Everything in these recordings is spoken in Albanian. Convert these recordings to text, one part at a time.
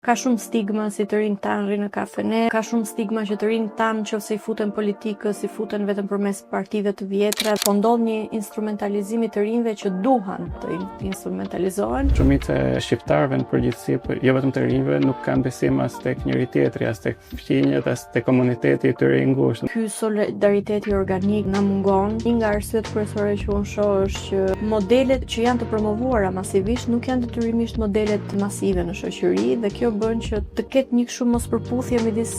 Ka shumë stigma si të rinjt tanë rrinë në kafene, ka shumë stigma që të rinjt tanë nëse i futen politikës, i futen vetëm përmes partive të vjetra, po ndodh një instrumentalizimi të rinjve që duhan të instrumentalizohen. Shumica e shqiptarëve në përgjithësi, jo vetëm të rinjve, nuk kanë besim as tek njëri tjetri, as tek fqinjet, as tek komuniteti i tyre i ngushtë. Ky solidariteti organik na mungon. Një nga arsyet kryesore që unë shoh është që modelet që janë të promovuara masivisht nuk janë detyrimisht modelet masive në shoqëri dhe kjo bën që të ketë një shumë mospërputhje midis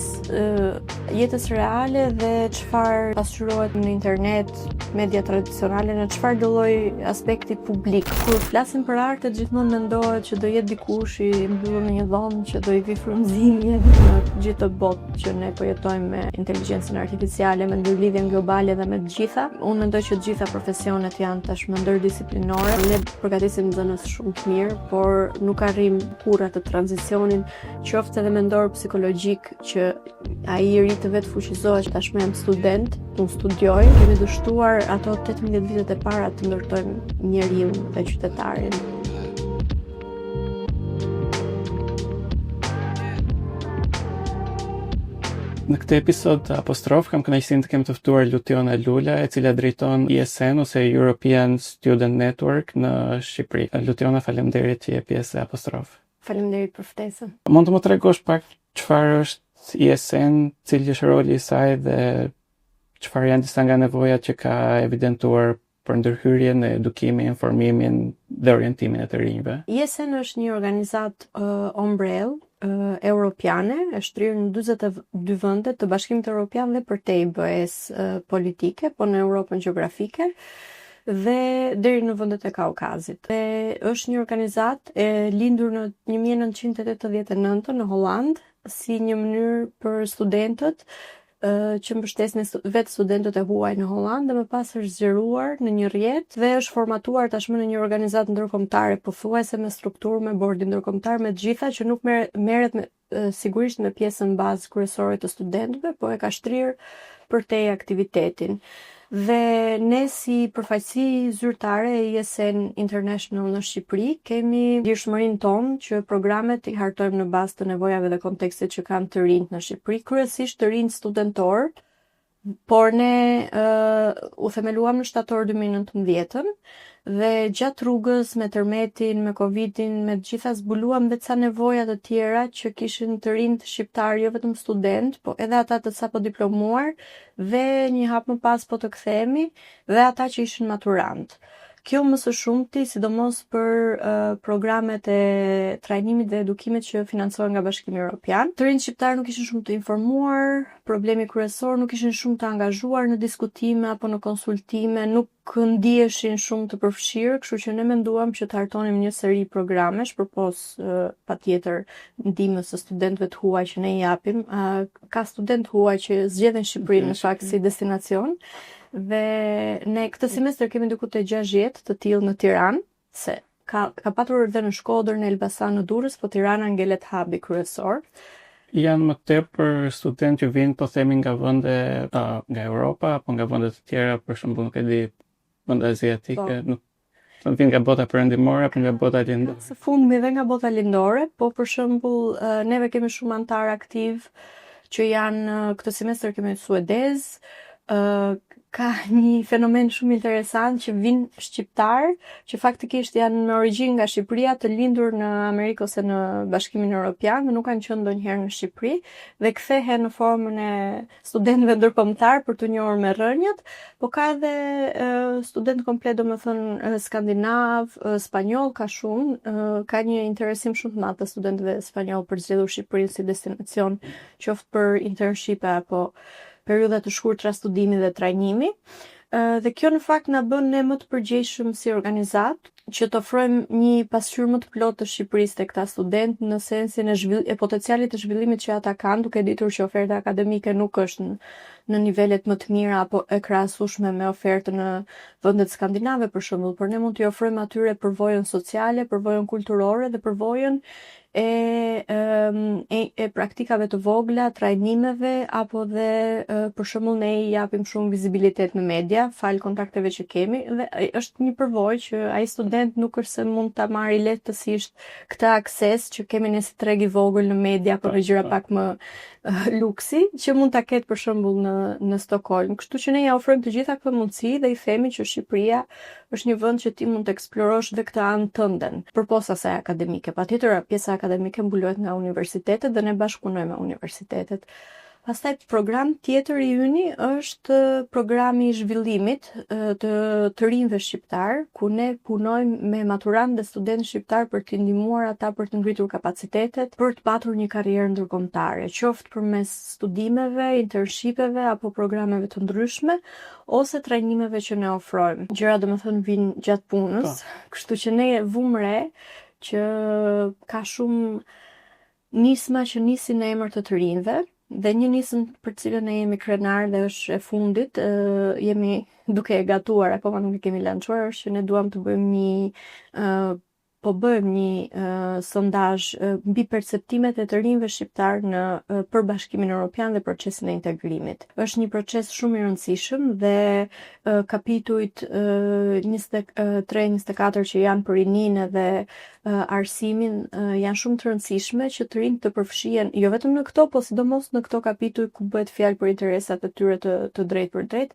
jetës reale dhe çfarë pasqyrohet në internet, media tradicionale, në çfarëdo lloj aspekti publik. Kur flasim për art, gjithmonë mendohet që do jetë dikush i mbyllur në një dhomë që do i vi frymëzimje në gjithë të botë që ne po jetojmë me inteligjencën artificiale, me ndërlidhjen globale dhe me të gjitha. Unë mendoj që të gjitha profesionet janë tashmë ndërdisiplinore. Ne përgatisim nxënës shumë të mirë, por nuk arrim kurrë atë tranzicionin qoftë edhe mendor psikologjik që ai i ri të vetë fuqizohet. Tashmë jam student, unë studioj, kemi dështuar ato 18 vitet e para të ndërtojmë njeriu dhe qytetarin. Në këtë episod apostrof kam kënaqësinë të kem të ftuar Lutionën Lula, e cila drejton ESN ose European Student Network në Shqipëri. Luciona, faleminderit që je pjesë e apostrof. Faleminderit për ftesën. Mund të më tregosh pak çfarë është ESN, cili është roli i saj dhe çfarë janë disa nga nevojat që ka evidentuar për ndërhyrjen e edukimit, informimin dhe orientimin e të rinjve? ESN është një organizatë ombrell europiane, e shtrirë në 42 vende të Bashkimit Evropian dhe përtej BE-s politike, po në Europën gjeografike dhe deri në vendet e Kaukazit. Dhe është një organizatë e lindur në 1989 në Holland si një mënyrë për studentët që mbështesin vetë studentët e huaj në Holland dhe më pas është zgjeruar në një rrjet dhe është formatuar tashmë në një organizatë ndërkombëtare pothuajse me strukturë, me bordin ndërkombëtar, me të gjitha që nuk merret sigurisht me pjesën bazë kryesore të studentëve, po e ka shtrirë përtej aktivitetin. Dhe ne si përfaqësi zyrtare e ESN International në Shqipëri kemi lirshmërinë tonë që programet i hartojmë në bazë të nevojave dhe kontekstit që kanë të rinjt në Shqipëri, kryesisht të rinjt studentor, por ne u themeluam në shtator 2019 dhe gjatë rrugës me tërmetin, me Covidin, me të gjitha zbuluam dhe ca nevoja të tjera që kishin të rinjt shqiptar, jo vetëm student, po edhe ata të sapo diplomuar dhe një hap më pas po të kthehemi dhe ata që ishin maturant. Kjo më së shumti, sidomos për programet e trajnimit dhe edukimit që financohen nga Bashkimi Evropian. Të rinjt shqiptar nuk ishin shumë të informuar, problemi kryesor nuk ishin shumë të angazhuar në diskutime apo në konsultime, nuk ndiheshin shumë të përfshirë, kështu që ne menduam që të hartonim një seri programesh përpos patjetër ndihmës së studentëve të huaj që ne i japim. Ka student huaj që zgjedhin Shqipërinë në fakt si destinacion. Dhe ne këtë semestër kemi diku te 60 të tillë në Tiranë, se ka patur edhe në Shkodër, në Elbasan, në Durrës, po Tirana ngelet habi kryesor. Janë më tepër studentë që vinë, po themi, nga vende nga Europa apo nga vende të tjera, për shembull, nuk e di, vende aziatike, nuk vinë nga bota perëndimore apo nga bota lindore. Së fundmi dhe nga bota lindore, po për shembull, neve kemi shumë antar aktiv që janë këtë semestër kemi suedez, ka një fenomen shumë interesant që vinë shqiptar që faktikisht janë me origjinë nga Shqipëria, të lindur në Amerikë ose në Bashkimin Evropian, dhe nuk kanë qenë ndonjëherë në Shqipëri dhe kthehen në formën e studentëve ndërkombëtar për të njohur me rrënjët, po ka edhe student komplet, domethënë skandinav, spanjoll ka shumë, ka një interesim shumë të madh të studentëve spanjoll për zgjedhur Shqipërinë si destinacion, qoftë për internship apo periudha të shkurtra studimi dhe trajnimi. Dhe kjo në fakt na bën ne më të përgjegjshëm si organizatë që të ofrojmë një pasqyrë më të plotë të Shqipërisë tek këta studentë në sensin e potencialit të zhvillimit që ata kanë, duke ditur që oferta akademike nuk është në nivelet më të mira apo e krahasueshme me ofertën në vendet skandinave për shembull, por ne mund t'i ofrojmë atyre përvojën sociale, përvojën kulturore dhe përvojën e praktikave të vogla, trajnimeve, apo dhe për shembull ne i japim shumë vizibilitet në media, fal kontakteve që kemi, dhe është një përvojë që ai student nuk është se mund ta marrë lehtësisht këtë akses që kemi ne si treg i vogël në media për gjëra pak më luksi, që mund ta ketë për shembull në Stockholm. Kështu që ne ja ofrojmë të gjitha këto mundësi dhe i themi që Shqipëria është një vend që ti mund të eksplorosh dhe këtë anë tënden, përposa asaj akademike. Patjetër pjesa akademike mbulohet nga universitetet dhe ne bashkëpunojmë me universitetet. Pastaj program tjetër i yni është programi i zhvillimit të rinjve shqiptar, ku ne punojmë me maturantë dhe studentë shqiptar për t'i ndihmuar ata për të ngritur kapacitetet, për të patur një karrierë ndërkombëtare, qoftë përmes studimeve, internshipeve apo programeve të ndryshme, ose trajnimeve që ne ofrojmë. Gjëra domethënë vijnë gjatë punës, kështu që ne vëmë re që ka shumë nisma që nisin në emër të rinjve. Dhe një nisëm për cilën ne jemi krenar dhe është e fundit, jemi duke e gatuar, akoma nuk e kemi lançuar, është që ne duam të bëjmë një sondazh mbi perceptimet e të rinjve shqiptar në përbashkimin evropian dhe procesin e integrimit. Është një proces shumë i rëndësishëm dhe kapitujt 23-24 që janë për rininë dhe arsimin janë shumë të rëndësishme që të rinjt të përfshihen jo vetëm në këto, po sidomos në këto kapituj ku bëhet fjalë për interesat e tyre të drejtë për drejtë.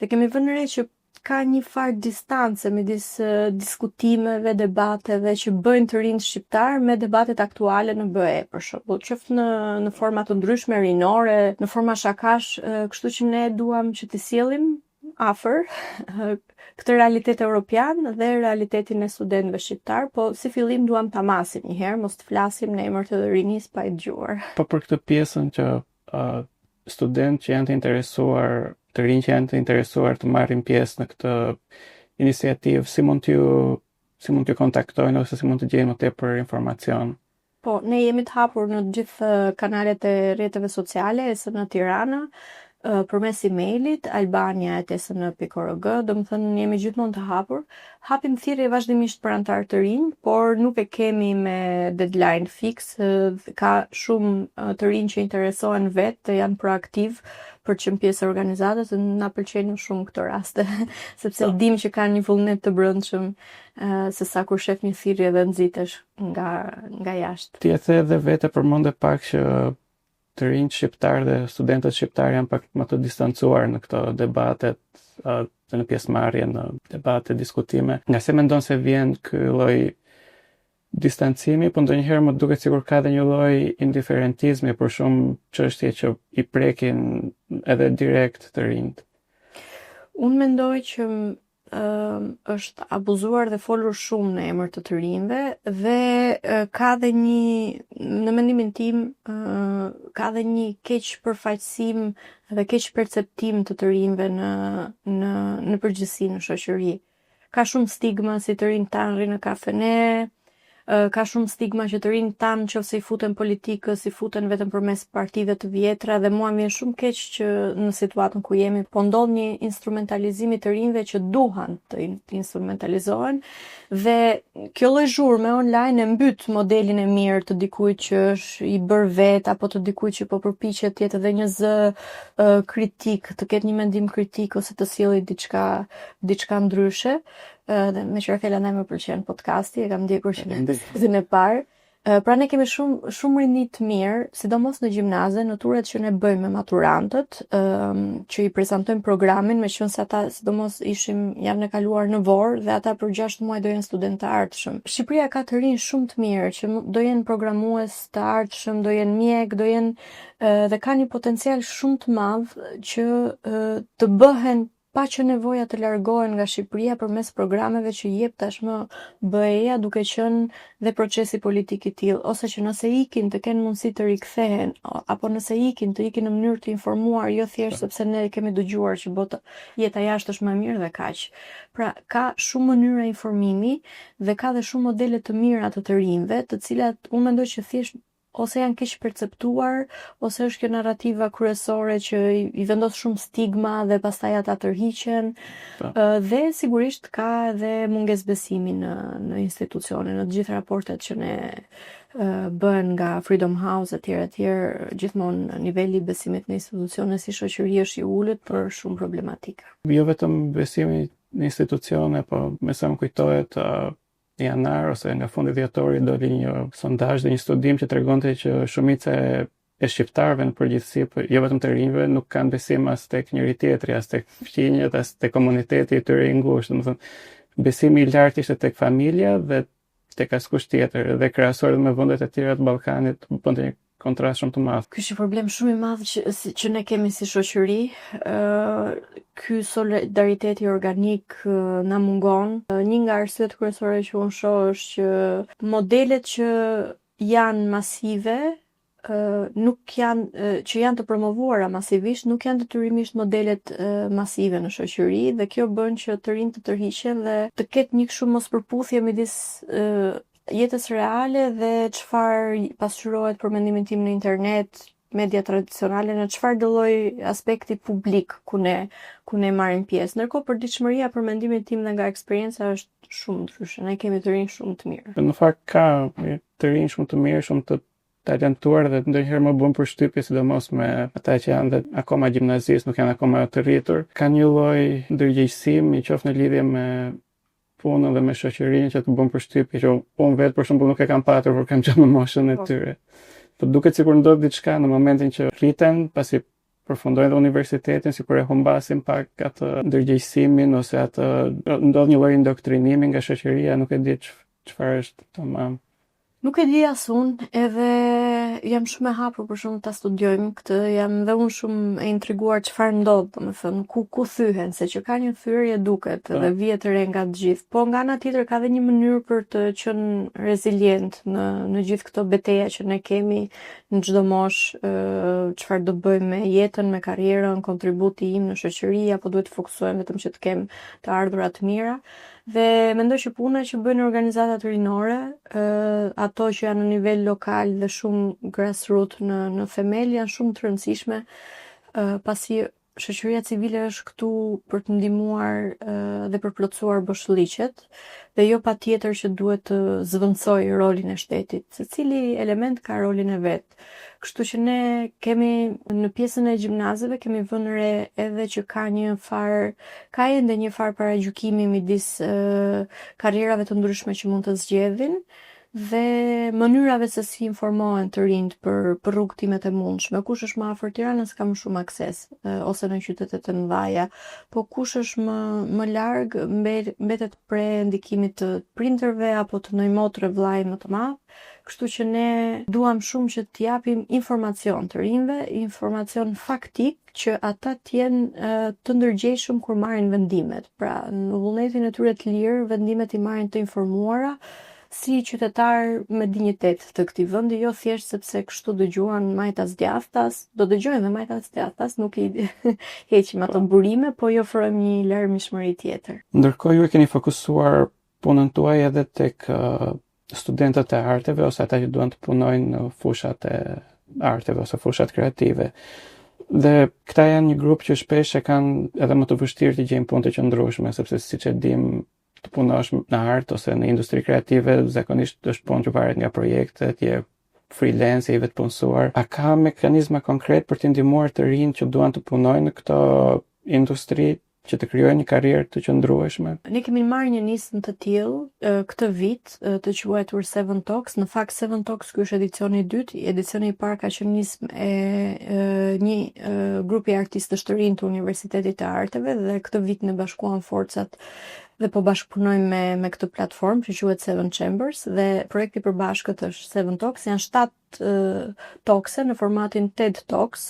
Dhe kemi vënë re që ka një farë distance midis diskutimeve, debateve që bëjnë të rinjt shqiptar me debatet aktuale në BE, për shembull, qoftë në forma të ndryshme rinore, në forma shakash, kështu që ne duam që t'i sjellim afër këtë realitet evropian dhe realitetin e studentëve shqiptar, po si fillim duam ta masim një herë, mos të flasim në emër të rinisë pa e dëgjuar. Po për këtë pjesën që studentë që janë të interesuar, të rinj që janë të interesuar të marrin pjesë në këtë iniciativë, si mund t'ju kontaktojnë ose si mund të gjejnë më tepër informacion? Po, ne jemi të hapur në gjithë kanalet e rrjeteve sociale, ESN Tirana, përmes emailit albania@esn.org, domethënë jemi gjithmonë të hapur. Hapim thirrje vazhdimisht për anëtarë të rinj, por nuk e kemi me deadline fix. Ka shumë të rinj që interesohen vetë, janë proaktiv për të qenë pjesë e organizatës dhe na pëlqejnë shumë këto raste, sepse dim që kanë një vullnet të brendshëm se sa kur shef një thirrje dhe nxitesh nga jashtë. Ti e the edhe vetë përmend pak që të rinjt shqiptar dhe studentët shqiptar janë pak më të distancuar në këto debatet dhe në pjesëmarrje në debate, diskutime. Nga se mendon se vjen ky lloj distancimi, po ndonjëherë më duket sikur ka edhe një lloj indiferentizmi për shumë çështje që i prekin edhe direkt të rinjt. Unë mendoj që është abuzuar dhe folur shumë në emër të rinjve dhe ka dhe në mendimin tim, ka dhe një keq përfaqësim dhe keq perceptim të rinjve në përgjithësi në shoqëri. Ka shumë stigma si të rinjt tanë rrinë në kafene, ka shumë stigma që të rinjt tanë nëse i futen politikës, i futen vetëm përmes partive të vjetra dhe mua më vjen shumë keq që në situatën ku jemi po ndodh një instrumentalizim i të rinjve që duhan të instrumentalizohen dhe kjo lloj zhurme online e mbyt modelin e mirë të dikujt që është i bërë vet apo të dikujt që po përpiqet të jetë edhe një zë kritik, të ketë një mendim kritik ose të sjellë diçka ndryshe. Dhe me që Rafaela ndaj më pëlqen podcasti, e kam ndjekur që në parë. Pra ne kemi shumë rinj të mirë, sidomos në gjimnaze, në turet që ne bëjmë me maturantët, që i prezantojmë programin, me qenë se ata sidomos janë kaluar në Vorë dhe ata për 6 muaj do jenë studentë të ardhshëm. Shqipëria ka të rinj shumë të mirë që do jenë programues të ardhshëm, do jenë mjek, do jenë dhe ka një potencial shumë të madh që të bëhen pa që nevoja të largohen nga Shqipëria përmes programeve që jep tashmë BE-ja, duke qenë dhe procesi politik i tillë, ose që nëse ikin të kenë mundësi të rikthehen, apo nëse ikin të ikin në mënyrë të informuar, jo thjesht sepse ne kemi dëgjuar që jeta jashtë është më e mirë dhe kaq. Pra ka shumë mënyra informimi dhe ka dhe shumë modele të mira të rinjve, të cilat unë mendoj që thjesht ose janë keq perceptuar, ose është kjo narrativa kryesore që i vendos shumë stigma dhe pastaj ata tërhiqen. Dhe sigurisht ka edhe mungesë besimi në institucione, në të gjitha raportet që ne bëhen nga Freedom House etj, gjithmonë niveli i besimit në institucione si shoqëri është i ulët, por shumë problematika. Jo vetëm besimi në institucione, po me sa më kujtohet janar ose nga fundi dhjetorit doli një sondazh dhe një studim që tregonte që shumica e shqiptarëve në përgjithësi, jo vetëm të rinjve, nuk kanë besim as tek njëri tjetri, as tek fqinjet, as tek komuniteti i tyre i ngushtë. Domethënë, besimi i lartë ishte tek familja dhe tek askush tjetër, dhe krahasuar me vendet e tjera të Ballkanit, bënte një kontrast shumë të madh. Ky është një problem shumë i madh që ne kemi si shoqëri. Ky solidariteti organik na mungon. Një nga arsyet kryesore që unë shoh është që modelet që janë masive që janë të promovuara masivisht, nuk janë detyrimisht modelet masive në shoqëri, dhe kjo bën që të rinjt të tërhiqen dhe të ketë një kështu mospërputhje midis jetës reale dhe çfarë pasqyrohet për mendimin tim në internet, media tradicionale, në çfarë do lloj aspekti publik ku ne marrim pjesë. Ndërkohë përditshmëria për mendimin tim dhe nga eksperienca është shumë ndryshe. Ne kemi të rinj shumë të mirë. Në fakt ka të rinj shumë të mirë, shumë të talentuar, dhe ndonjëherë më bën përshtypje, sidomos me ata që janë dhe akoma gjimnazistë, nuk janë akoma të rritur. Ka një lloj ndërgjegjësimi, qoftë në lidhje me punën dhe me shoqërinë, që të bën përshtypje që unë vetë për shembull nuk e kam patur, por kam qenë në moshën e tyre. Po duket sikur ndodh diçka në momentin që rriten, pasi përfundojnë dhe universitetin, sikur e humbasin pak atë ndërgjegjësimin ose atë ndodh një lloj indoktrinimi nga shoqëria, nuk e di çfarë është tamam. Nuk e di as unë, edhe jam shumë e hapur për shumë ta studiojmë këtë, jam dhe unë shumë e intriguar çfarë ndodh, domethënë ku thyhen, se që ka një thyrje duket dhe vihet re nga të gjithë. Po nga ana tjetër ka dhe një mënyrë për të qenë rezilient në gjithë këto betejë që ne kemi në çdo moshë, çfarë do bëjmë me jetën, me karrierën, kontributi im në shoqëri, apo duhet të fokusohem vetëm që të kem të ardhura të mira. Dhe mendoj që puna që bëjnë organizatat rinore, ato që janë në nivel lokal dhe shumë grassroots në themel, janë shumë të rëndësishme, pasi shoqëria civile është këtu për të ndihmuar dhe për plotësuar boshllëqet, dhe jo patjetër që duhet të zvendësojë rolin e shtetit. Secili element ka rolin e vet. Kështu që ne kemi në pjesën e gjimnazeve kemi vënë re edhe që ka ende një farë paragjykimi midis karrierave të ndryshme që mund të zgjedhin dhe mënyrave se si informohen të rinjt për rrugtimet e mundshme. Kush është më afër Tiranës ka më shumë akses, ose në qytetet e mëdha, po kush është më larg mbetet pre ndikimit të prindërve apo të ndonjë motre vllai më të madh. Kështu që ne duam shumë që të japim informacion të rinjve, informacion faktik, që ata të jenë të ndërgjegjshëm kur marrin vendimet. Pra, në vullnetin e tyre të lirë, vendimet i marrin të informuara si qytetar me dinjitet të këtij vendi, jo thjesht sepse kështu dëgjuan majtas djathtas, do dëgjojnë dhe majtas djathtas, nuk i heqim ato burime, po i ofrojmë një larmishmëri tjetër. Ndërkohë ju e keni fokusuar punën tuaj edhe tek studentët e arteve ose ata që duan të punojnë në fushat e arteve ose fushat kreative. Dhe këta janë një grup që shpesh e kanë edhe më të vështirë të gjejnë punë të qëndrueshme, sepse siç e dim, të punosh në art ose në industri kreative zakonisht është punë që varet nga projektet, je freelance, je vetë punësuar. A ka mekanizma konkret për të ndihmuar të rinjt që duan të punojnë në këto industri që të krijojnë një karrierë të qëndrueshme? Ne kemi marrë një nismë të tillë këtë vit, të quajtur Seven Talks. Në fakt Seven Talks ky është edicioni i dytë. Edicioni i parë ka qenë nismë e një grupi artistësh të rinj të Universitetit të Arteve, dhe këtë vit ne bashkuam forcat dhe po bashkëpunojmë me këtë platformë që quhet Seven Chambers, dhe projekti i përbashkët është Seven Talks. Janë 7 talkse në formatin TED Talks,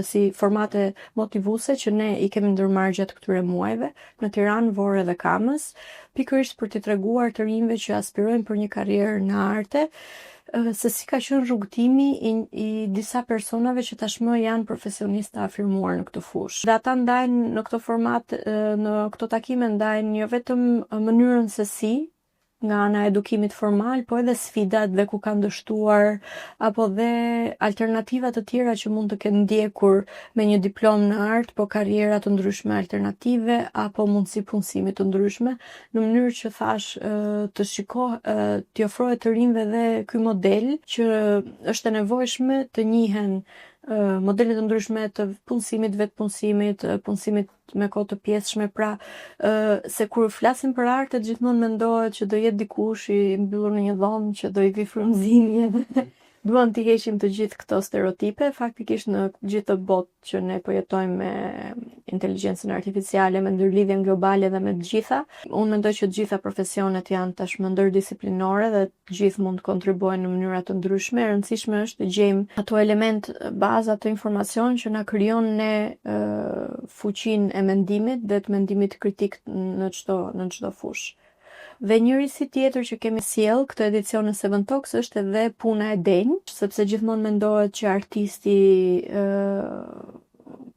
si formate motivuese që ne i kemi ndërmarrë gjatë këtyre muajve në Tiranë, Vorë dhe Kamës, pikërisht për t'i treguar të rinjve që aspirojnë për një karrierë në arte, se si ka qenë rrugtimi i disa personave që tashmë janë profesionistë afirmuar në këtë fushë. Dhe ata ndajnë në këto format, në këto takime ndajnë jo vetëm mënyrën se si nga ana e edukimit formal, po edhe sfidat dhe ku kanë dështuar, apo dhe alternativat të tjera që mund të kenë ndjekur me një diplomë në art, po karriera të ndryshme alternative, apo mundësi punësimi të ndryshme, në mënyrë që thash t'i ofrohet të rinjve dhe ky model që është e nevojshme të njihen modelet të ndryshme të punësimit, vetë punësimit, punësimit me kohë të pjesshme, pra se kur flasim për arte gjithmonë mendohet që do jetë dikush i mbyllur në një dhomë që do i vi frymëzimje. Duan t'i heqim të gjithë këto stereotipe, faktikisht në gjithë të botë që ne po jetojmë me inteligjencën artificiale, me ndërlidhjen globale dhe me të gjitha. Unë mendoj që të gjitha profesionet janë tashmë ndërdisiplinore dhe të gjithë mund të kontribuojnë në mënyra të ndryshme. E rëndësishme është të gjejmë ato element baza të informacion që na krijon ne fuqinë e mendimit dhe të mendimit kritik në çdo fushë. Dhe njëri si tjetër që kemi sjell këtë edicion në Seven Talks është edhe puna e denjë, sepse gjithmonë mendohet që artisti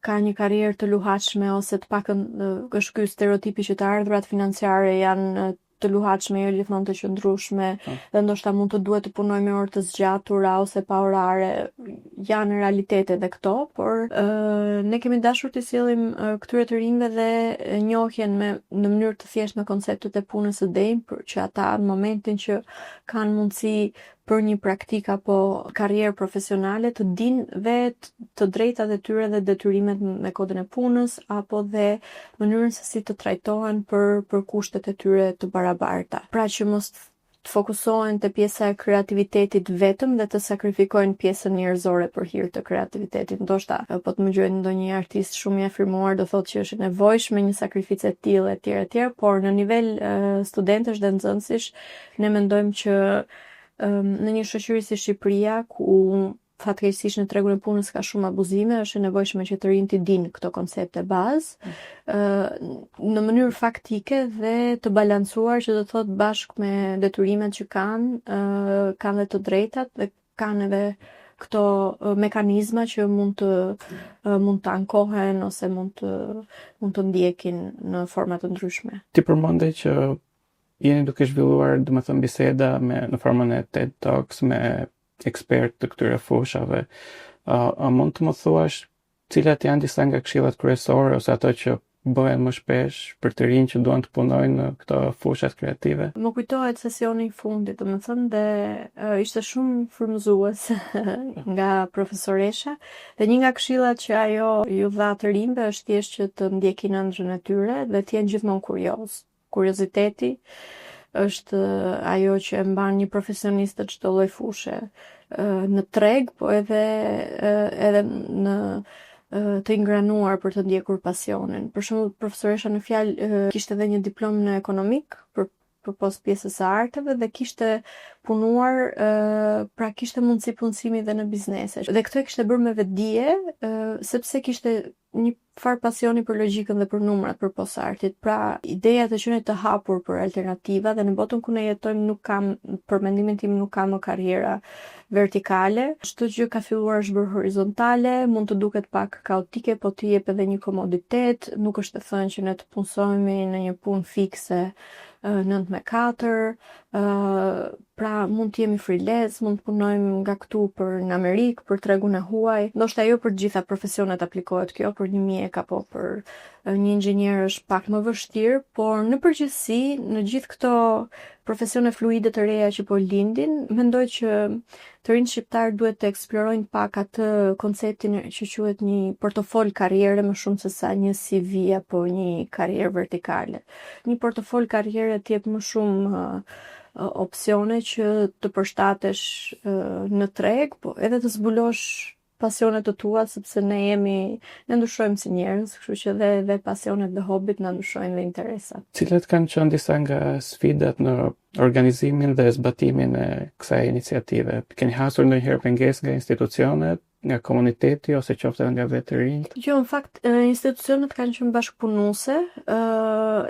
ka një karrierë të luhatshme ose të pakën është ky stereotipi që të ardhurat financiare janë të luhatshme, jo gjithmonë të qëndrueshme, dhe ndoshta mund të duhet të punoj me orë të zgjatura ose pa orare, janë realitete dhe këto, por ne kemi dashur të sjellim këtyre të rinjve dhe njohjen në mënyrë të thjeshtë me konceptet e punës së denjë, për që ata në momentin që kanë mundësi për një praktik apo karrierë profesionale të dinë vetë të drejtat e tyre dhe detyrimet me kodin e punës, apo dhe mënyrën se si të trajtohen për kushtet e tyre të barabarta. Pra që mos të fokusohen te pjesa e kreativitetit vetëm dhe të sakrifikojnë pjesën njerëzore për hir të kreativitetit. Ndoshta po të më gjojnë ndonjë artist shumë i afirmuar do thotë që është e nevojshme një sakrificë e tillë etj, por në nivel studentësh dhe nxënësish ne mendojmë që në një shoqëri si Shqipëria, ku fatkeqësisht në tregun e punës ka shumë abuzime, është e nevojshme që të rinjtë të dinë këto koncepte bazë, në mënyrë faktike dhe të balancuar, që do të thotë bashkë me detyrimet që kanë dhe të drejtat dhe kanë edhe këto mekanizma që mund të ankohen ose mund të ndjekin në forma të ndryshme. Ti përmendë që jeni duke zhvilluar, domethënë, biseda në formën e TED Talks me ekspert të këtyre fushave. A mund të më thuash cilat janë disa nga këshillat kryesore ose ato që bëhen më shpesh për të rinj që duan të punojnë në këto fushat kreative? Më kujtohet sesioni i fundit, domethënë, dhe ishte shumë frymëzues nga profesoresha, dhe një nga këshillat që ajo ju dha të rinjve është thjesht që të ndjekin ëndrrën e tyre dhe të jenë gjithmonë kurioz. Kurioziteti është ajo që e mban një profesionist të çdo lloj fushe në treg, po edhe në të ingranuar për të ndjekur pasionin. Për shembull, profesoresha në fjalë kishte edhe një diplomë në ekonomik përpos pjesës së arteve dhe kishte punuar, pra kishte mundësi punësimi dhe në biznese. Dhe këtë e kishte bërë me vetdije, sepse kishte një farë pasioni për logjikën dhe për numrat përpos artit. Pra, ideja të qenë të hapur për alternativa dhe në botën ku ne jetojmë për mendimin tim nuk ka më karriera vertikale. Çdo gjë ka filluar është bërë horizontale, mund të duket pak kaotike, po të jep edhe një komoditet, nuk është të thënë që ne të punësohemi në një punë fikse 9-4, pra mund të jemi freelance, mund të punojmë nga këtu në Amerikë, për tregun e huaj. Ndoshta jo për të gjitha profesionet aplikohet kjo, për një mjek apo për një inxhinier është pak më vështirë, por në përgjithësi, në gjithë këto profesione fluide të reja që po lindin, mendoj që të rinjtë shqiptar duhet të eksplorojnë pak atë konceptin që quhet një portofol karriere më shumë se sa një CV apo një karrierë vertikale. Një portofol karriere të jep më shumë opsione që të përshtatesh në treg, po edhe të zbulosh pasionet të tua, sepse ne ndryshojmë si njerëz, kështu që dhe pasionet dhe hobit na ndryshojnë dhe interesat. Cilat kanë qenë disa nga sfidat në organizimin dhe zbatimin e kësaj iniciative? Keni hasur ndonjëherë pengesë nga institucionet, nga komuniteti ose qoftë nga vetë të rinjt? Jo, në fakt, institucionet kanë qenë bashkëpunuese,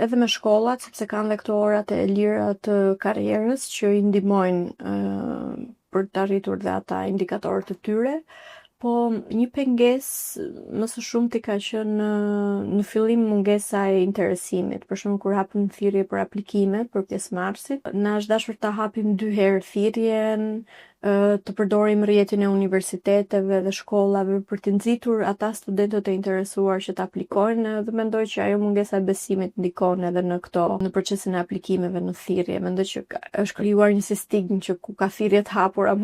edhe me shkollat, sepse kanë dhe këto orat e lira të karrierës që i ndihmojnë për të arritur dhe ata indikatorët e tyre. Po një pengesë më së shumti ka qenë në fillim mungesa e interesimit. Për shembull kur hapëm thirrje për aplikimet për pjesëmarrësit, na është dashur ta hapim 2 herë thirrjen, të përdorim rrjetin e universiteteve dhe shkollave për të nxitur ata studentët e interesuar që të aplikojnë, dhe mendoj që ajo mungesa e besimit ndikon edhe në këto, në procesin e aplikimeve në thirrje. Mendoj që është krijuar një stigmë që ku ka thirrje të hapura,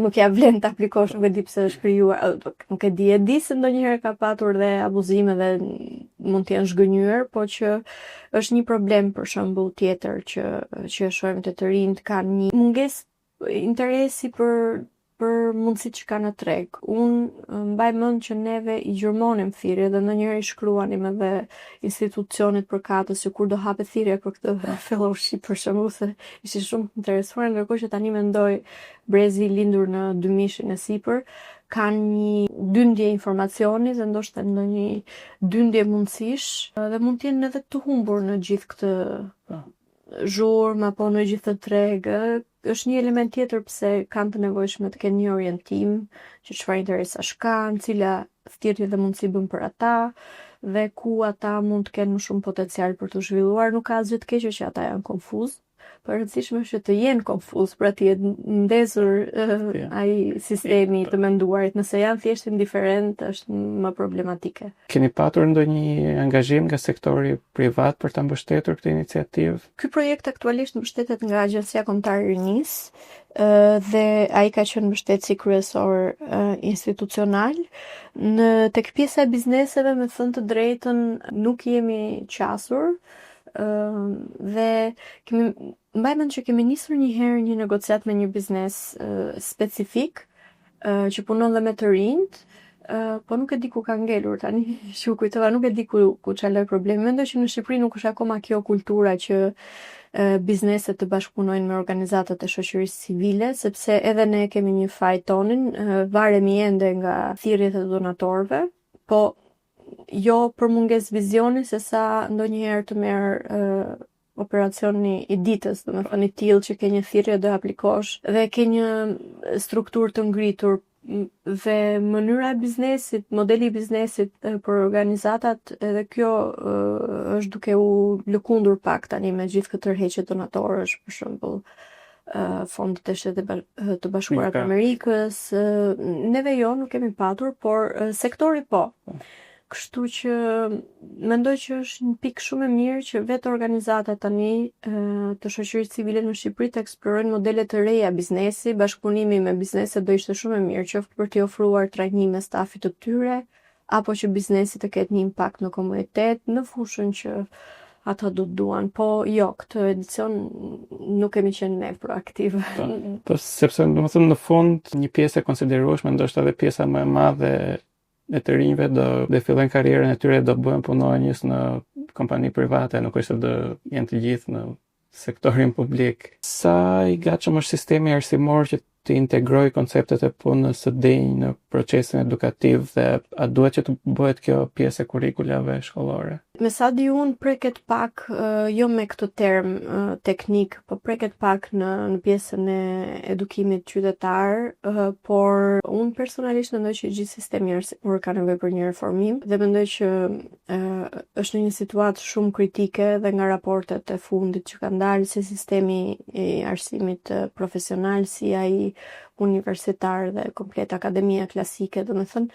nuk ja vlen të aplikosh, nuk e di pse është krijuar, nuk e di se ndonjëherë ka patur dhe abuzime dhe mund të jenë zhgënjur, po që është një problem për shembull tjetër që e shohim të rinjt kanë një mungesë interesi për mundësitë që ka në treg. Unë mbaj mend që neve i gjurmonim thirrje dhe ndonjëherë i shkruanim edhe institucionit përkatës që kur do hapet thirrje për këtë fellowship për shembull, se ishin shumë interesuar, ndërkohë që tani mendoj brezi i lindur në 2000-shin e sipër kanë një dyndje informacioni dhe ndoshta ndonjë dyndje mundësish dhe mund të jenë edhe të humbur në gjithë këtë zhurmë apo në gjithë të tregë. Është një element tjetër pse kanë të nevojshme të kenë një orientim që çfarë interesash kanë, cila thirrje dhe mundësi bën për ata dhe ku ata mund të kenë më shumë potencial për të zhvilluar. Nuk ka asgjë të keqe që ata janë konfuz, por e rëndësishme është që të jenë konfuz për të jetë ndezur ai sistemi të menduarit. Nëse janë thjesht indiferent, është më problematike. Keni patur ndonjë angazhim nga sektori privat për ta mbështetur këtë iniciativë? Ky projekt aktualisht mbështetet nga Agjencia Kombëtare e Rinisë, dhe ai ka qenë mbështetësi kryesor institucional. Tek pjesa e bizneseve, me thënë të drejtën, nuk jemi qasur, dhe mbaj mend që kemi nisur një herë një negociat me një biznes specifik që punon dhe me të rinjt, po nuk e di ku ka ngelur tani, që u kujtova, nuk e di ku çeloi problemi. Mendoj që në Shqipëri nuk është akoma kjo kultura që bizneset të bashkëpunojnë me organizatat e shoqërisë civile, sepse edhe ne kemi një faj tonin, varemi ende nga thirrjet e donatorëve, po jo për mungesë vizioni, se sa ndonjëherë të merr operacioni i ditës, domethënë i tillë që ke një thirrje do aplikosh dhe ke një strukturë të ngritur dhe mënyra e biznesit, modeli i biznesit për organizatat, edhe kjo është duke u lëkundur pak tani me gjithë këtë tërheqje donatorësh, për shembull fondet e Shtetit të Bashkuara të Amerikës. Neve nuk kemi patur, por sektori po. Kështu që mendoj që është një pikë shumë e mirë që vetë organizatat tani të shoqërisë civile në Shqipëri të eksplorojnë modele të reja biznesi. Bashkëpunimi me bizneset do ishte shumë e mirë, qoftë për t'i ofruar trajnime stafit të tyre, apo që biznesi të ketë një impakt në komunitet, në fushën që ata do të duan. Po jo, këtë edicion nuk kemi qenë ne proaktiv. Po sepse domethënë në fund një pjesë e konsiderueshme, ndoshta edhe pjesa më e madhe e të rinjve do fillojnë karrierën e tyre, do bëhen punonjës në kompani private, nuk është se do jenë të gjithë në sektorin publik. Sa i gatshëm është sistemi arsimor që të integrojë konceptet e punës së denjë në procesin edukativ dhe a duhet që të bëhet kjo pjesë e kurrikulave shkollore? Me sa di unë preket pak, jo me këtë term teknik, po preket pak në pjesën e edukimit qytetar, por unë personalisht mendoj që gjithë sistemi arsimor ka nevojë për një reformim dhe mendoj që është në një situatë shumë kritike dhe nga raportet e fundit që kanë dalë se sistemi i arsimit profesional, si ai universitar dhe komplet akademia klasike, domethënë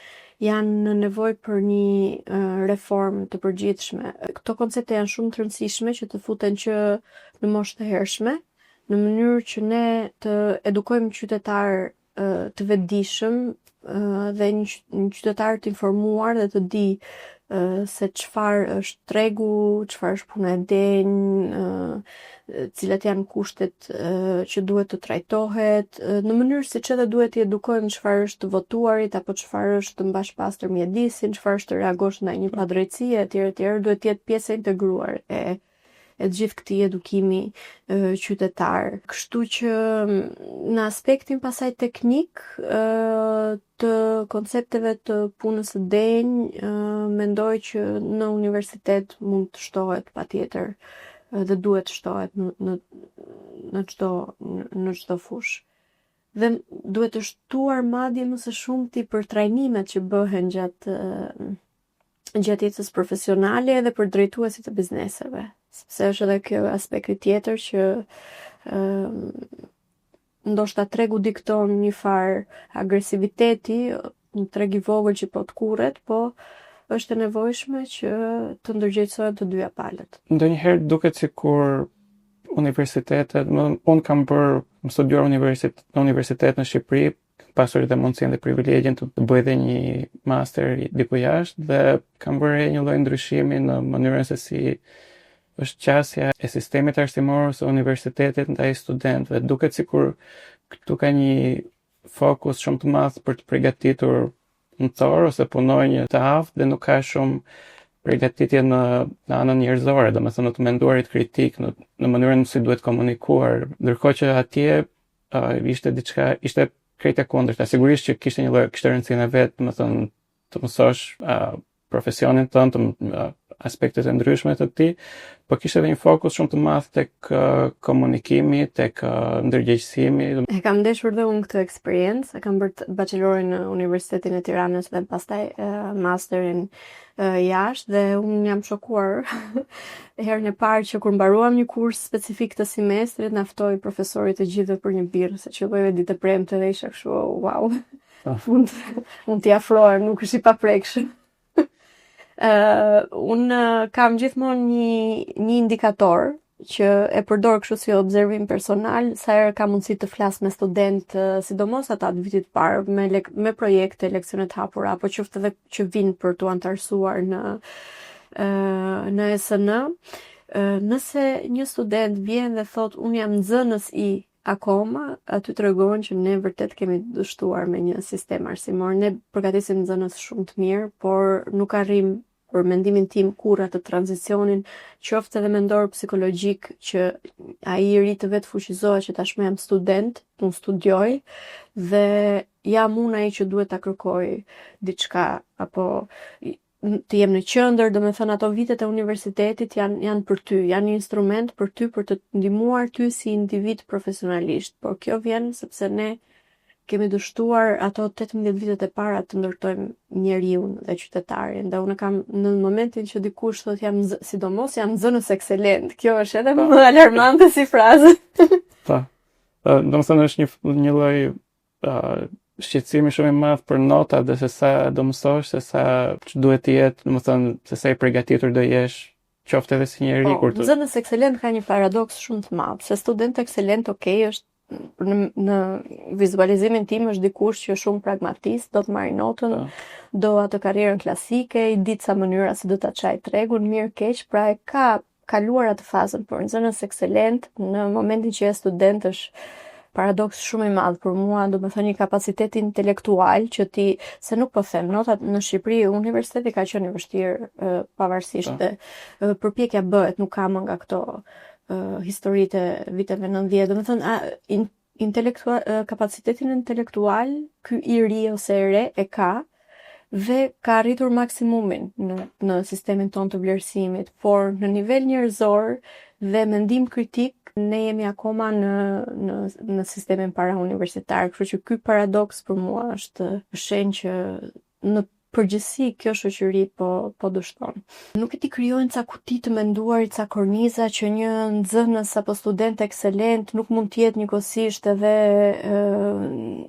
janë në nevojë për një reformë të përgjithshme. Këto koncepte janë shumë të rëndësishme që të futen që në moshë të hershme, në mënyrë që ne të edukojmë qytetar të vetëdijshëm dhe një qytetar të informuar dhe të di se çfarë është tregu, çfarë është puna e denjë, cilat janë kushtet që duhet të trajtohet, në mënyrë siç edhe duhet të edukojmë çfarë është të votuarit apo çfarë është të mbash pastër mjedisin, çfarë është të reagosh ndaj një padrejtie etj, duhet të jetë pjesë e integruar e gjithë këtij edukimi qytetar. Kështu që në aspektin pasaj teknik të koncepteve të punës së denjë, mendoj që në universitet mund të shtohet patjetër dhe duhet shtohet në çdo fushë. dhe duhet të shtuar madje më së shumti për trajnimet që bëhen gjatë jetës profesionale edhe për drejtuesit e bizneseve, sepse është edhe kjo aspekti tjetër që ndoshta tregu dikton një farë agresiviteti, një treg i vogël që po të kurret, po është e nevojshme që të ndërgjegjësohen të dyja palët. Ndonjëherë duket sikur universitetet, unë kam më studiuar në universitet në Shqipëri, pasur dhe mundësinë dhe privilegjin të bëj dhe një master diku jashtë, dhe kam bërë një lloj ndryshimi në mënyrën se si është qasja e sistemit arsimor ose universitetit ndaj studentëve. Duket sikur këtu ka një fokus shumë të madh për të përgatitur mësuar ose punonjë të aftë dhe nuk ka shumë përgatitje në anën njerëzore, domethënë në të menduarit kritik, në mënyrën si duhet komunikuar, ndërkohë që atje ishte krejt e kundërta. Sigurisht që kishte rëndësinë e vet, domethënë të mësosh profesionin tënd, aspektet e ndryshme të tij, po kishte edhe një fokus shumë të madh tek komunikimi, tek ndërgjegjësimi. E kam ndeshur dhe unë këtë eksperiencë, kam bërë bachelorin në Universitetin e Tiranës dhe pastaj masterin jashtë, dhe unë jam shokuar herën e parë që kur mbaruam një kurs specifik të semestrit, na ftoi profesorit të gjithë për një birë, se qellojë ditë e premte dhe isha kështu, wow. Mund t'i afrohem, nuk është i paprekshëm. Unë kam gjithmonë një indikator që e përdor kështu si observim personal, sa herë kam mundësi të flas me student, sidomos ata të vitit parë, me projekte, leksione të hapura, apo qoftë edhe që vinë për t'u antarësuar në SN. Nëse një student vjen dhe thot unë jam nxënës i akoma, aty tregon që ne vërtet kemi dështuar me një sistem arsimor. Ne përgatisim nxënës shumë të mirë, por nuk arrim për mendimin tim kurrë atë tranzicionin, qoftë edhe mendor psikologjik, që ai i ri të vetë fuqizohet që tashmë jam student, unë studioj dhe jam unë ai që duhet ta kërkoj diçka, apo të jem në qendër, domethënë ato vitet e universitetit janë për ty, janë një instrument për ty për të ndihmuar ty si individ profesionalisht. Por kjo vjen sepse ne kemi dështuar ato 18 vitet e para të ndërtojmë njeriun dhe qytetarin. Dhe unë kam në momentin që dikush thot sidomos jam nxënës ekselent. Kjo është edhe më alarmante si frazë. Po. Domethënë është një lloj shqetësimi shumë i madh për notat dhe se sa do mësosh, se sa duhet të jetë, domethënë se sa i përgatitur do jesh, qoftë edhe si njeri kur të. Nxënës ekselent ka një paradoks shumë të madh, se student ekselent është në vizualizimin tim është dikush që shumë pragmatist, do të marrë notën, do atë karrierën klasike, i ditë sa mënyra si do ta çaj tregun, mirë keq, pra e ka kaluar atë fazën. Por nxënës ekselent në momentin që je student është paradoks shumë i madh për mua, domethënë një kapacitet intelektual që ti, se nuk po them, notat në Shqipëri universiteti ka qenë i vështirë pavarësisht dhe përpjekja bëhet, nuk ka më nga këto historitë e viteve 90, domethënë kapacitetin intelektual ky i ri ose e re e ka dhe ka arritur maksimumin në sistemin ton të vlerësimit, por në nivel njerëzor dhe mendim kritik ne jemi akoma në sistemin parauniversitar, kështu që ky paradoks për mua është shenjë që në përgjithësi kjo shoqëri po dështon. Nuk e ti krijojnë ca kuti të menduarit, ca korniza që një nxënës apo student ekselent nuk mund të jetë njëkohësisht edhe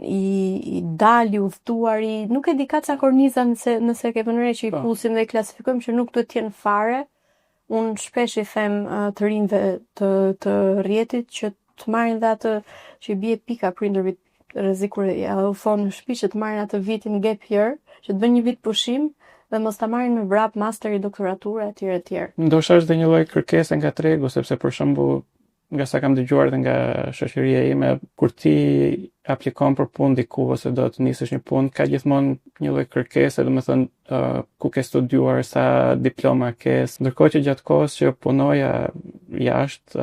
i dal i udhëtuar, nuk e di ka ca korniza nëse ke vënë re që i fusim dhe i klasifikojmë që nuk duhet të jenë fare. Unë shpesh i them të rinjve të rrjetit që të marrin dhe atë që i bie pika prindërve rrezikur ja u thon në shtëpi që të marrin atë vitin gap year, që të bëjnë një vit pushim dhe mos ta marrin me vrap masteri, doktoraturë etj. Ndoshta është dhe një lloj kërkese nga tregu, sepse për shembull, nga sa kam dëgjuar dhe nga shoqëria ime, kur ti aplikon për punë diku ose do të nisësh një punë, ka gjithmonë një lloj kërkese, domethënë ku ke studiuar, sa diploma ke, ndërkohë që gjatë kohës që punoja jashtë,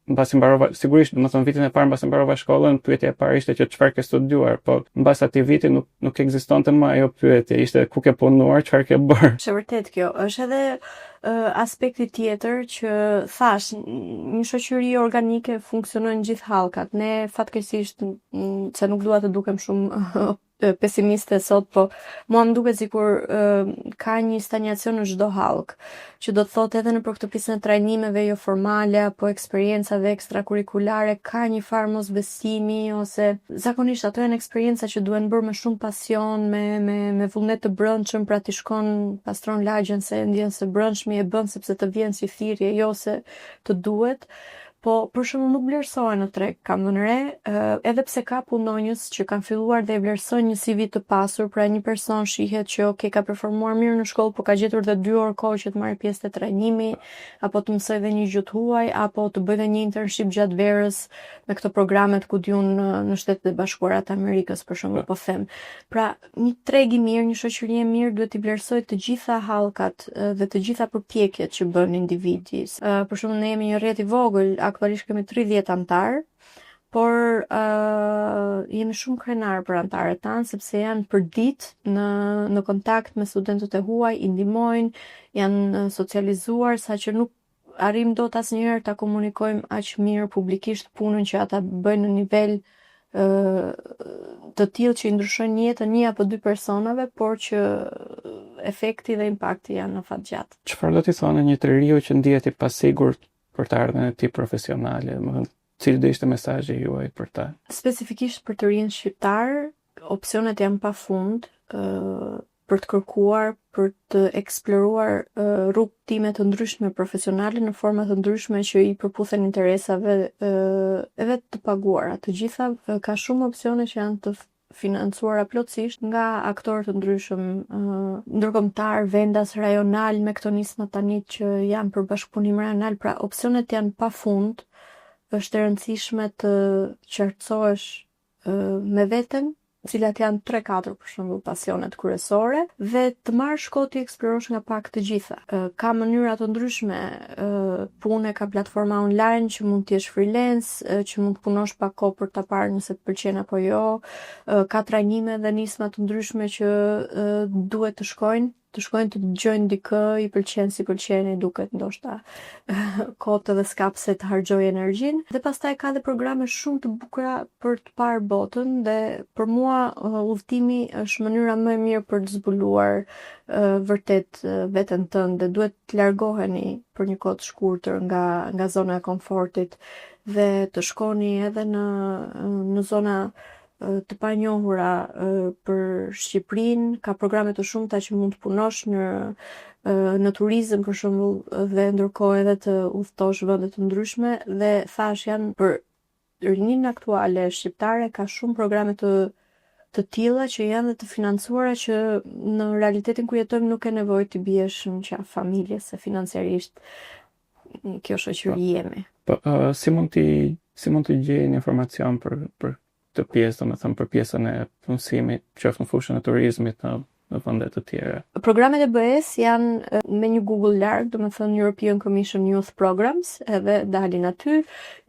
mbasi mbarova, sigurisht, domethënë vitin e parë mbasi mbarova shkollën, pyetja e parë ishte që çfarë ke studiuar, po mbas atij viti nuk ekzistonte më ajo pyetje, ishte ku ke punuar, çfarë ke bërë. Është vërtet kjo, është edhe aspekti tjetër që thash, një shoqëri organike funksionojnë gjithë hallkat. Ne fatkeqësisht se nuk dua të dukem shumë pesimiste sot, po mua më duket sikur ka një stagnacion në çdo hallk, që do të thotë edhe nëpër këtë pjesën e trajnimeve jo formale apo eksperiencave ekstrakurrikulare ka një farë mosbesimi ose zakonisht ato janë eksperienca që duhen bërë me shumë pasion, me vullnet të brendshëm, pra ti shkon pastron lagjen se ndjen se brendshmi e bën sepse të vjen si thirrje, jo se të duhet. Po, për shembull nuk vlerësohen në treg, kam vënë re, edhe pse ka punonjës që kanë filluar dhe vlerësojnë një CV të pasur, pra një person shihet që ka performuar mirë në shkollë, po ka gjetur dhe 2 orë kohë që të marrë pjesë te trajnimi, apo të mësoj dhe një gjuhë huaj, apo të bëj dhe një internship gjatë verës me këto programet ku diun në Shtetet e Bashkuara të Amerikës, për shembull, po them. Pra, një treg i mirë, një shoqëri e mirë duhet i vlerësojë të gjitha hallkat dhe të gjitha përpjekjet që bën individi. Për shembull, ne jemi një rrjet i vogël, aktualisht kemi 30 antar, por jemi shumë krenar për antarët tanë, sepse janë për ditë në kontakt me studentët e huaj, i ndihmojnë, janë socializuar, saqë nuk arrim dot asnjëherë ta komunikojmë aq mirë publikisht punën që ata bëjnë në nivel të tillë që i ndryshojnë jetën 1 apo 2 personave, por që efekti dhe impakti janë afatgjatë. Çfarë do t'i thonë një të riu që ndihet i pasigurt për të ardhmen e tij profesionale, domethënë cili do ishte mesazhi juaj për ta? Specifikisht për të rinë shqiptar, opsionet janë pafund për të kërkuar, për të eksploruar rrugëtime të ndryshme profesionale në forma të ndryshme që i përputhen interesave edhe të paguara. Të gjitha ka shumë opsione që janë të financuara plotësisht nga aktorë të ndryshëm ndërkombëtar, vendas, rajonal, me këto nisma tani që janë për bashkëpunim rajonal, pra opsionet janë pafund. Është e rëndësishme të qartësohesh me veten, cilat janë 3-4 për shembull pasionet kryesore dhe të marrësh kohë të eksplorosh nga pak të gjitha. Ka mënyra të ndryshme pune, ka platforma online që mund të jesh freelance, që mund të punosh pak kohë për ta parë nëse të pëlqen apo jo. Ka trajnime dhe nisma të ndryshme që duhet të shkojnë të dëgjojnë dikë, i pëlqen si pëlqen, i duket ndoshta kot edhe skapse të harxoj energjinë. Dhe pastaj ka dhe programe shumë të bukura për të parë botën dhe për mua udhëtimi është mënyra më e mirë për të zbuluar vërtet veten tënde. Duhet të largoheni për një kohë të shkurtër nga zona e komfortit dhe të shkoni edhe në zona të panjohura për Shqipërinë, ka programe të shumta që mund të punosh në turizëm për shembull dhe ndërkohë edhe të udhëtosh vende të ndryshme dhe thash janë për rinin aktuale shqiptare ka shumë programe të tilla që janë dhe të financuara që në realitetin ku jetojmë nuk e nevojë të biesh në qafë familje se financiarisht kjo shoqëri jemi. Po si mund të gjejnë informacion për të pjesë, domethënë për pjesën e punësimit, qoftë në fushën e turizmit në vende të tjera? Programet e BE-s janë me një Google larg, domethënë European Commission Youth Programs, edhe dalin aty.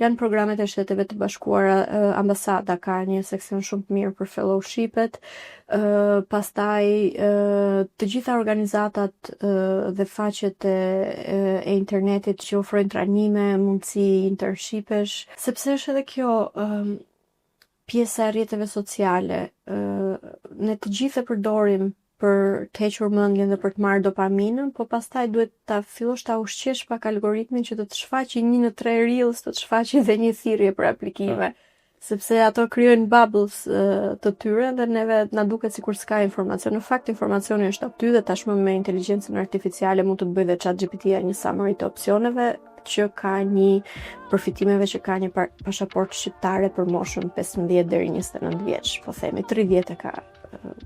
Janë programet e Shteteve të Bashkuara, ambasada ka një seksion shumë të mirë për fellowshipet. Pastaj të gjitha organizatat dhe faqet e internetit që ofrojnë trajnime, mundësi internshipesh, sepse është edhe kjo pjesa e rrjeteve sociale. Ne të gjithë e përdorim për të hequr mendjen dhe për të marrë dopaminën, po pastaj duhet ta fillosh ta ushqesh pak algoritmin që të shfaqë 1 në 3 reels, të shfaqë dhe një thirrje për aplikime. Sepse ato krijojnë bubbles të tyre dhe neve na duket sikur s'ka informacion. Në fakt informacioni është aty dhe tashmë me inteligjencën artificiale mund të bëj dhe ChatGPT-ja një summary të opsioneve që ka një përfitimeve që ka një pasaportë shqiptare për moshën 15 deri 29 vjeç, po themi 30 e ka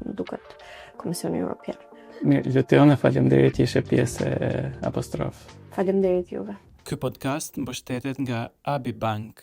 duket Komisioni Evropian. Mirë, Lutione, faleminderit që ishe pjesë e Apostrof. Faleminderit juve. Ky podcast mbështetet nga Abi Bank.